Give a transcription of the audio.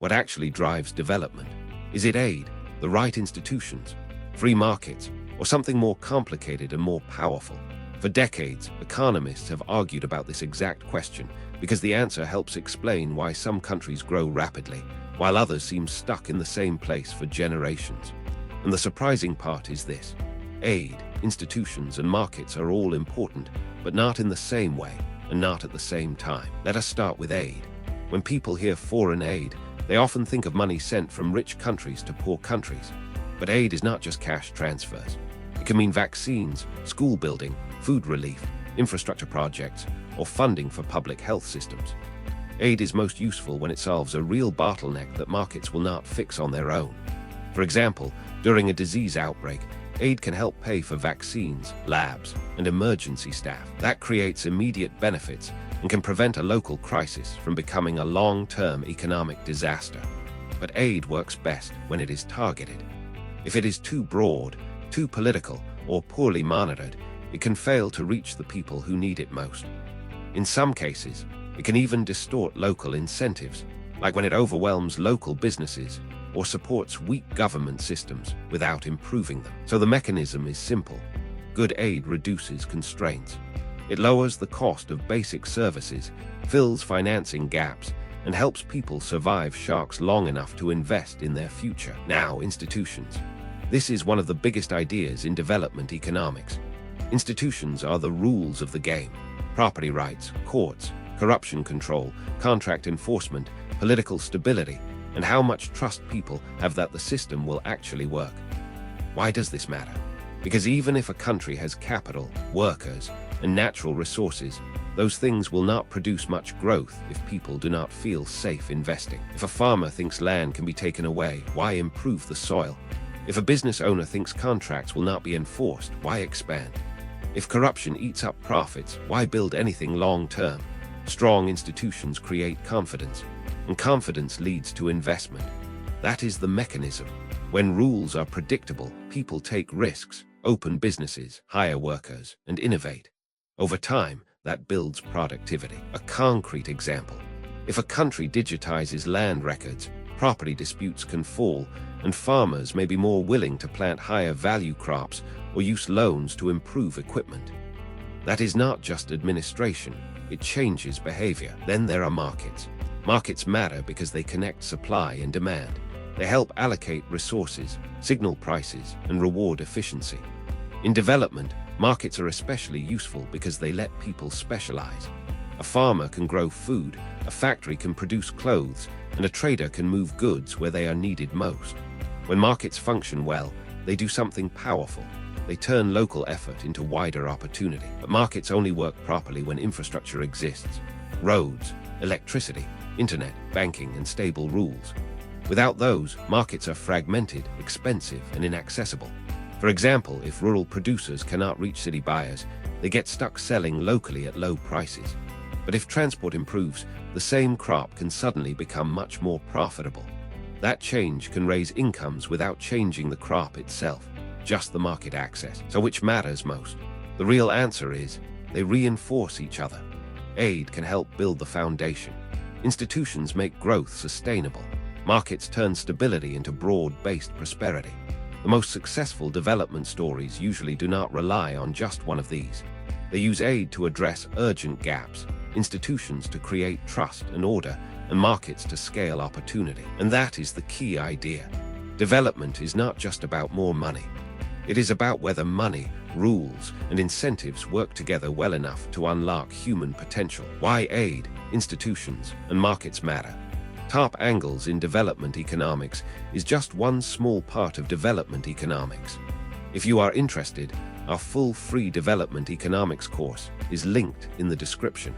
What actually drives development? Is it aid, the right institutions, free markets, or something more complicated and more powerful? For decades, economists have argued about this exact question because the answer helps explain why some countries grow rapidly, while others seem stuck in the same place for generations. And the surprising part is this: aid, institutions, and markets are all important, but not in the same way and not at the same time. Let us start with aid. When people hear foreign aid, they often think of money sent from rich countries to poor countries. But aid is not just cash transfers. It can mean vaccines, school building, food relief, infrastructure projects, or funding for public health systems. Aid is most useful when it solves a real bottleneck that markets will not fix on their own. For example, during a disease outbreak, aid can help pay for vaccines, labs, and emergency staff. That creates immediate benefits and can prevent a local crisis from becoming a long-term economic disaster. But aid works best when it is targeted. If it is too broad, too political, or poorly monitored, it can fail to reach the people who need it most. In some cases, it can even distort local incentives, like when it overwhelms local businesses or supports weak government systems without improving them. So the mechanism is simple. Good aid reduces constraints. It lowers the cost of basic services, fills financing gaps, and helps people survive shocks long enough to invest in their future. Now, institutions. This is one of the biggest ideas in development economics. Institutions are the rules of the game. Property rights, courts, corruption control, contract enforcement, political stability, and how much trust people have that the system will actually work. Why does this matter? Because even if a country has capital, workers, and natural resources, those things will not produce much growth if people do not feel safe investing. If a farmer thinks land can be taken away, why improve the soil? If a business owner thinks contracts will not be enforced, why expand? If corruption eats up profits, why build anything long-term? Strong institutions create confidence, and confidence leads to investment. That is the mechanism. When rules are predictable, people take risks, open businesses, hire workers, and innovate. Over time, that builds productivity. A concrete example: if a country digitizes land records, property disputes can fall, and farmers may be more willing to plant higher value crops or use loans to improve equipment. That is not just administration, it changes behavior. Then there are markets. Markets matter because they connect supply and demand. They help allocate resources, signal prices, and reward efficiency. In development, markets are especially useful because they let people specialize. A farmer can grow food, a factory can produce clothes, and a trader can move goods where they are needed most. When markets function well, they do something powerful. They turn local effort into wider opportunity. But markets only work properly when infrastructure exists: roads, electricity, internet, banking, and stable rules. Without those, markets are fragmented, expensive, and inaccessible. For example, if rural producers cannot reach city buyers, they get stuck selling locally at low prices. But if transport improves, the same crop can suddenly become much more profitable. That change can raise incomes without changing the crop itself, just the market access. So which matters most? The real answer is, they reinforce each other. Aid can help build the foundation. Institutions make growth sustainable. Markets turn stability into broad-based prosperity. The most successful development stories usually do not rely on just one of these. They use aid to address urgent gaps, institutions to create trust and order, and markets to scale opportunity. And that is the key idea. Development is not just about more money. It is about whether money, rules, and incentives work together well enough to unlock human potential. Why aid, institutions, and markets matter. Top angles in development economics is just one small part of development economics. If you are interested, our full free development economics course is linked in the description.